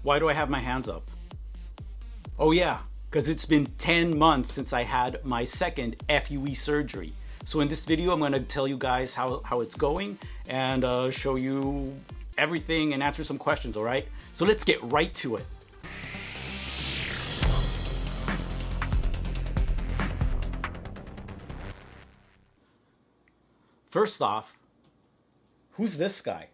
Why do I have my hands up? Oh yeah, because it's been 10 months since I had my second FUE surgery. So in this video, I'm gonna tell you guys how it's going and show you everything and answer some questions, all right? So let's get right to it. First off, who's this guy?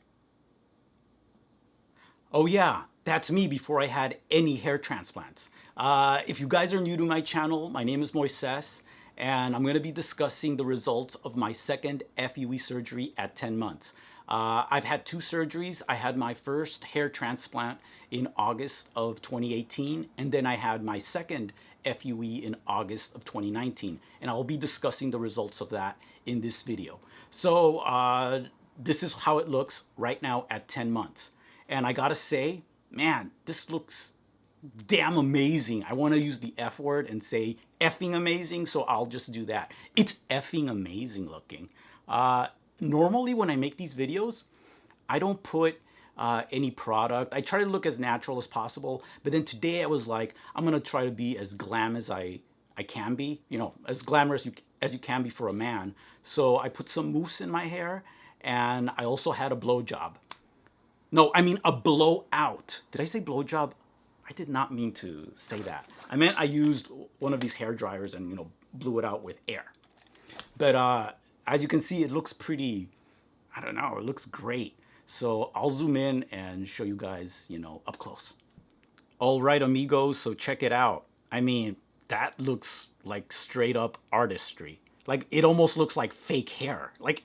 Oh yeah, that's me before I had any hair transplants. If you guys are new to my channel, my name is Moises, and I'm going to be discussing the results of my second FUE surgery at 10 months. I've had two surgeries. I had my first hair transplant in August of 2018, and then I had my second FUE in August of 2019, and I'll be discussing the results of that in this video. So this is how it looks right now at 10 months. And I gotta say, man, this looks damn amazing. I wanna use the F word and say effing amazing, so I'll just do that. It's effing amazing looking. Normally when I make these videos, I don't put any product. I try to look as natural as possible, but then today I was like, I'm gonna try to be as glam as I can be, you know, as glamorous as you can be for a man. So I put some mousse in my hair, and I also had a blowjob. No, I mean a blowout. Did I say blowjob? I did not mean to say that. I meant I used one of these hair dryers and, you know, blew it out with air. But as you can see, it looks pretty, I don't know, it looks great. So I'll zoom in and show you guys, you know, up close. All right, amigos, so check it out. I mean, that looks like straight up artistry. Like, it almost looks like fake hair. Like,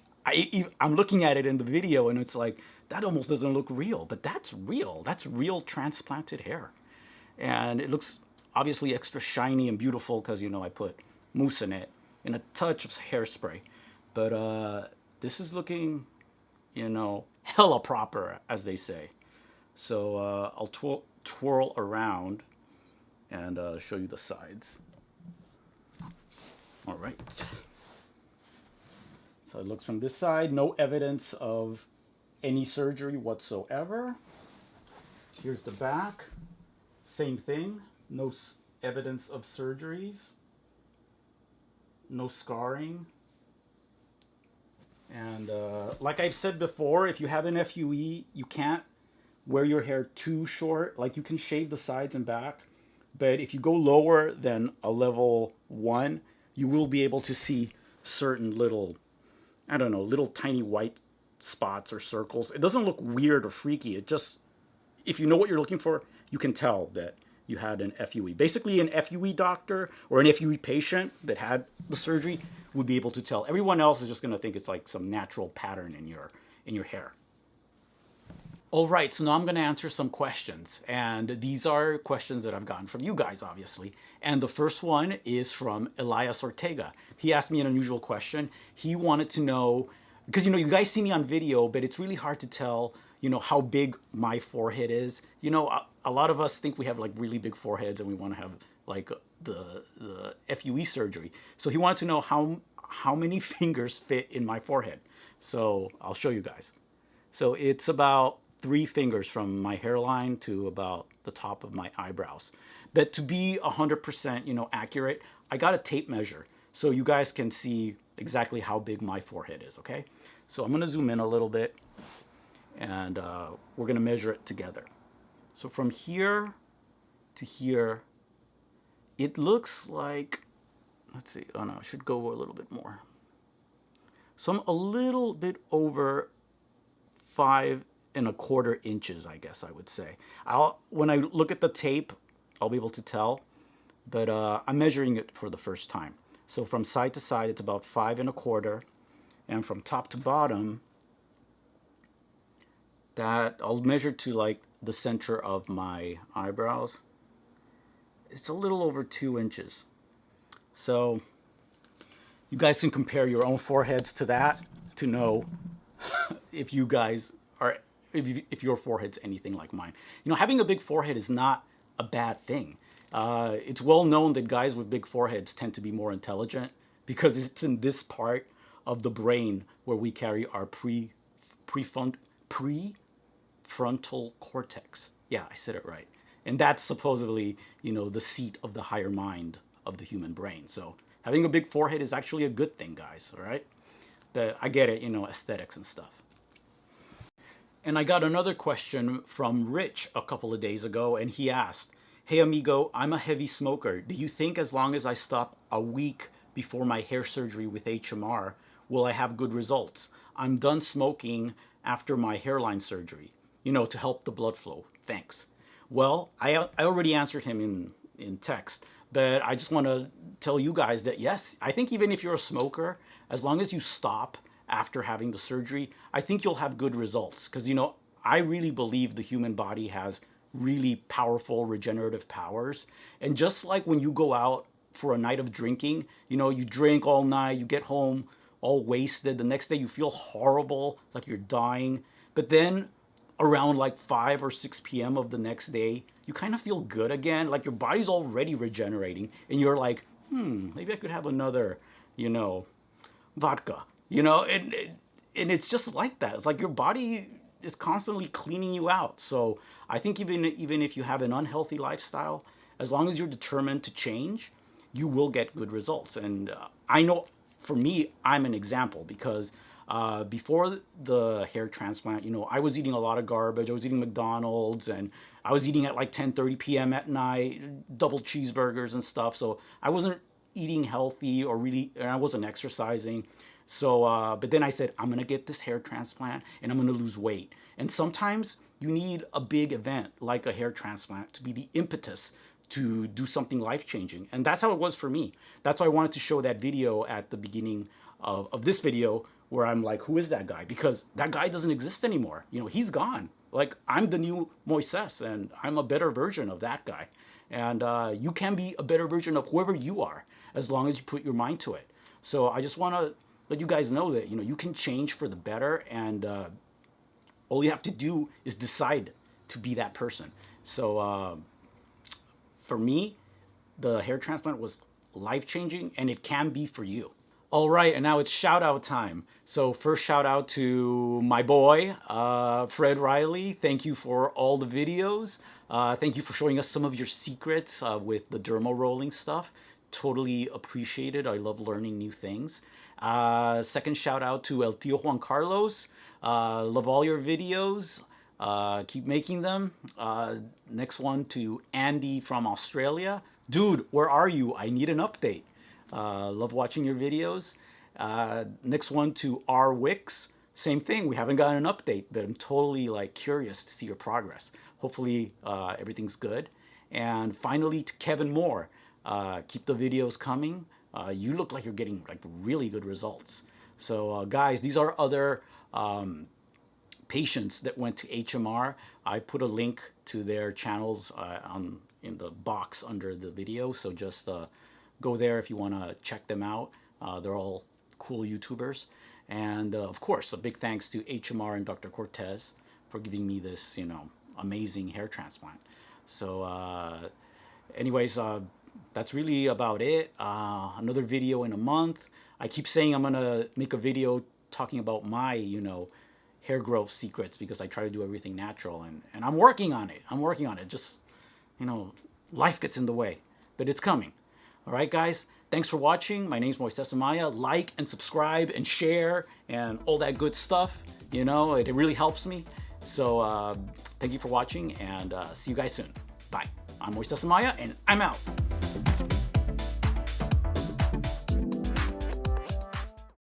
I'm looking at it in the video and it's like, that almost doesn't look real, but that's real. That's real transplanted hair. And it looks obviously extra shiny and beautiful because, you know, I put mousse in it and a touch of hairspray. But this is looking, you know, hella proper, as they say. So I'll twirl around and show you the sides. All right. So it looks from this side, no evidence of any surgery whatsoever. Here's the back, same thing, no evidence of surgeries, no scarring. And like I've said before, if you have an FUE, you can't wear your hair too short. Like, you can shave the sides and back, but if you go lower than a level 1, you will be able to see certain little, I don't know, little tiny white spots or circles. It doesn't look weird or freaky. It just, if you know what you're looking for, you can tell that you had an FUE. Basically, an FUE doctor or an FUE patient that had the surgery would be able to tell. Everyone else is just going to think it's like some natural pattern in your hair. All right, so now I'm going to answer some questions, and these are questions that I've gotten from you guys, obviously. And the first one is from Elias Ortega. He asked me an unusual question. He wanted to know, because, you know, you guys see me on video, but it's really hard to tell, you know, how big my forehead is. You know, a lot of us think we have like really big foreheads and we want to have like the FUE surgery. So he wanted to know how many fingers fit in my forehead. So I'll show you guys. So it's about 3 fingers from my hairline to about the top of my eyebrows. But to be 100%, you know, accurate, I got a tape measure so you guys can see exactly how big my forehead is, okay? So I'm gonna zoom in a little bit and we're gonna measure it together. So from here to here, it looks like, let's see, oh no, I should go a little bit more. So I'm a little bit over 5¼ inches, I guess I would say. When I look at the tape, I'll be able to tell, but I'm measuring it for the first time. So from side to side, it's about 5¼ and from top to bottom, that I'll measure to like the center of my eyebrows. It's a little over 2 inches. So you guys can compare your own foreheads to that to know if you guys are, if your forehead's anything like mine. You know, having a big forehead is not a bad thing. It's well known that guys with big foreheads tend to be more intelligent because it's in this part of the brain where we carry our prefrontal cortex. Yeah, I said it right. And that's supposedly, the seat of the higher mind of the human brain. So having a big forehead is actually a good thing, guys, all right? But I get it, aesthetics and stuff. And I got another question from Rich a couple of days ago, and he asked, "Hey amigo, I'm a heavy smoker. Do you think as long as I stop a week before my hair surgery with HMR, will I have good results? I'm done smoking after my hairline surgery, to help the blood flow. Thanks." Well, I already answered him in text, but I just want to tell you guys that yes, I think even if you're a smoker, as long as you stop after having the surgery, I think you'll have good results. Because, I really believe the human body has really powerful regenerative powers. And just like when you go out for a night of drinking, you drink all night, you get home all wasted. The next day you feel horrible, like you're dying. But then around like 5 or 6 p.m. of the next day, you kind of feel good again. Like your body's already regenerating. And you're like, maybe I could have another, vodka. And it's just like that. It's like your body is constantly cleaning you out. So I think even if you have an unhealthy lifestyle, as long as you're determined to change, you will get good results. And I know for me, I'm an example because before the hair transplant, I was eating a lot of garbage. I was eating McDonald's and I was eating at like 10:30 p.m. at night, double cheeseburgers and stuff. So I wasn't eating healthy and I wasn't exercising. So, but then I said, I'm going to get this hair transplant and I'm going to lose weight. And sometimes you need a big event like a hair transplant to be the impetus to do something life-changing. And that's how it was for me. That's why I wanted to show that video at the beginning of this video where I'm like, who is that guy? Because that guy doesn't exist anymore. He's gone. Like, I'm the new Moises and I'm a better version of that guy. And you can be a better version of whoever you are as long as you put your mind to it. So I just want to let you guys know that, you can change for the better, and all you have to do is decide to be that person. So for me, the hair transplant was life-changing, and it can be for you. All right, and now it's shout out time. So first shout out to my boy, Fred Reilly. Thank you for all the videos. Thank you for showing us some of your secrets with the dermal rolling stuff. Totally appreciated. I love learning new things. Second shout out to El Tío Juan Carlos. Love all your videos. Keep making them. Next one to Andy from Australia. Dude, where are you? I need an update. Love watching your videos. Next one to R. Wicks. Same thing. We haven't gotten an update, but I'm totally curious to see your progress. Hopefully everything's good. And finally to Kevin Moore. Keep the videos coming. You look like you're getting really good results. So guys, these are other patients that went to HMR. I put a link to their channels in the box under the video. So just go there if you want to check them out. They're all cool YouTubers. And of course, a big thanks to HMR and Dr. Cortez for giving me this, amazing hair transplant. So anyways, that's really about it. Another video in a month. I keep saying I'm gonna make a video talking about my, hair growth secrets because I try to do everything natural, and I'm working on it. I'm working on it. Just, life gets in the way, but it's coming. All right, guys. Thanks for watching. My name's Moises Amaya. Like and subscribe and share and all that good stuff. It really helps me. So thank you for watching, and see you guys soon. Bye. I'm Moises Amaya, and I'm out.